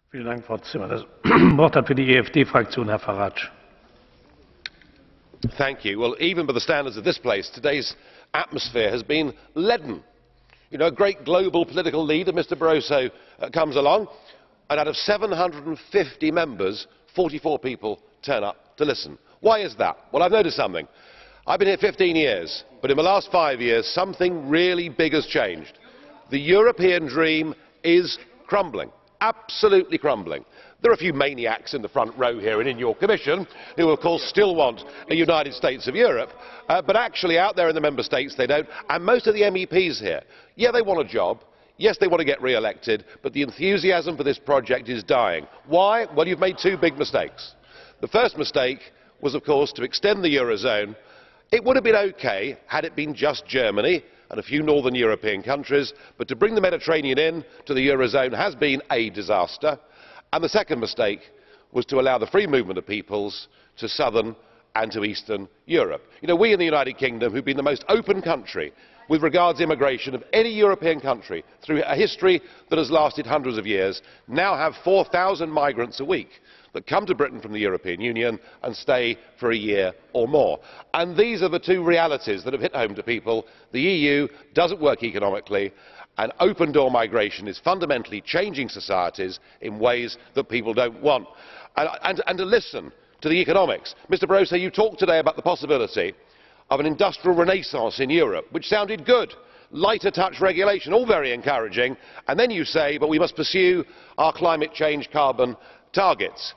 Vielen Dank, Frau Zimmer. Das Wort hat für die EFD-Fraktion Herr Farage. Thank you. Well, even by the standards of this place, today's atmosphere has been leaden. You know, a great global political leader, Mr Barroso, comes along, and out of 750 members, 44 people turn up to listen. Why is that? Well, I've noticed something. I've been here 15 years, but in the last 5 years, something really big has changed. The European dream is crumbling. Absolutely crumbling. There are a few maniacs in the front row here and in your commission who, of course, still want a United States of Europe, but actually out there in the member states they don't, and most of the MEPs here, yeah, they want a job, yes, they want to get re-elected, but the enthusiasm for this project is dying. Why? Well, you've made two big mistakes. The first mistake was, of course, to extend the Eurozone. It would have been OK had it been just Germany and a few northern European countries, but to bring the Mediterranean in to the Eurozone has been a disaster. And the second mistake was to allow the free movement of peoples to southern and to eastern Europe. You know, we in the United Kingdom, who've been the most open country with regards to immigration of any European country through a history that has lasted hundreds of years, now have 4,000 migrants a week that come to Britain from the European Union and stay for a year or more. And these are the two realities that have hit home to people. The EU doesn't work economically, and open-door migration is fundamentally changing societies in ways that people don't want. And to listen to the economics. Mr Barroso, you talked today about the possibility of an industrial renaissance in Europe, which sounded good. Lighter touch regulation, all very encouraging. And then you say, but we must pursue our climate change carbon targets.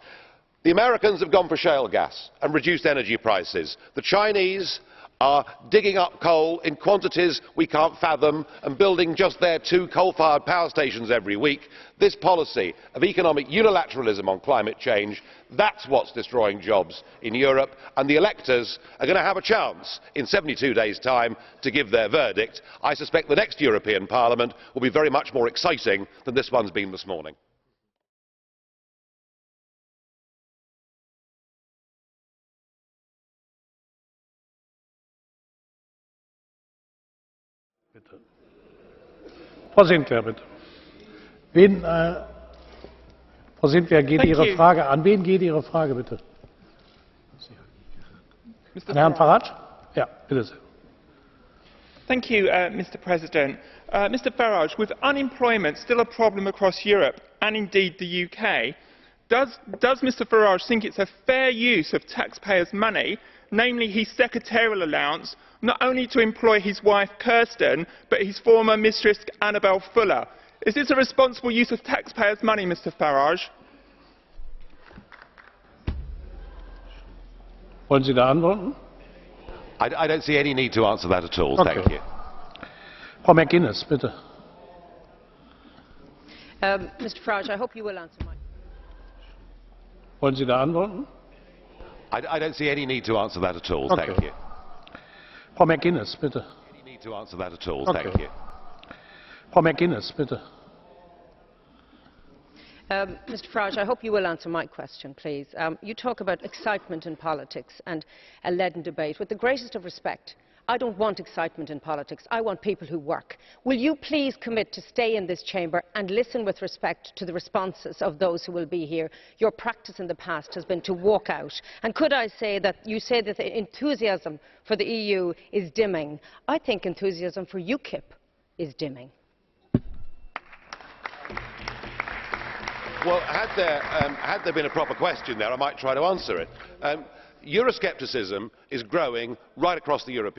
The Americans have gone for shale gas and reduced energy prices. The Chinese are digging up coal in quantities we can't fathom and building just their 2 coal-fired power stations every week. This policy of economic unilateralism on climate change, that's what's destroying jobs in Europe, and the electors are going to have a chance in 72 days' time to give their verdict. I suspect the next European Parliament will be very much more exciting than this one's been this morning. Bitte. Frau Sinclaire, bitte. Frau Sinclaire, geht Ihre Frage an wen geht Ihre Frage, bitte? An Herrn Farage? Ja, bitte sehr. Thank you, Mr President. Mr Farage, with unemployment still a problem across Europe and indeed the UK, does Mr Farage think it's a fair use of taxpayers' money, namely his secretarial allowance, not only to employ his wife Kirsten, but his former mistress Annabelle Fuller? Is this a responsible use of taxpayers' money, Mr Farage? Wollen Sie da antworten? I don't see any need to answer that at all. Okay. Thank you. Frau McGuinness, bitte. Mr Farage, I hope you will answer my... Wollen Sie da antworten? I don't see any need to answer that at all. Okay. Thank you. Frau McGuinness, bitte. Any need to answer that at all. Okay. Thank you. Frau McGuinness, bitte. Mr Farage, I hope you will answer my question, please. You talk about excitement in politics and a leaden debate. With the greatest of respect, I don't want excitement in politics. I want people who work. Will you please commit to stay in this chamber and listen with respect to the responses of those who will be here? Your practice in the past has been to walk out. And could I say that you say that the enthusiasm for the EU is dimming? I think enthusiasm for Ukip is dimming. Well, had there been a proper question there, I might try to answer it. Euroscepticism is growing right across the European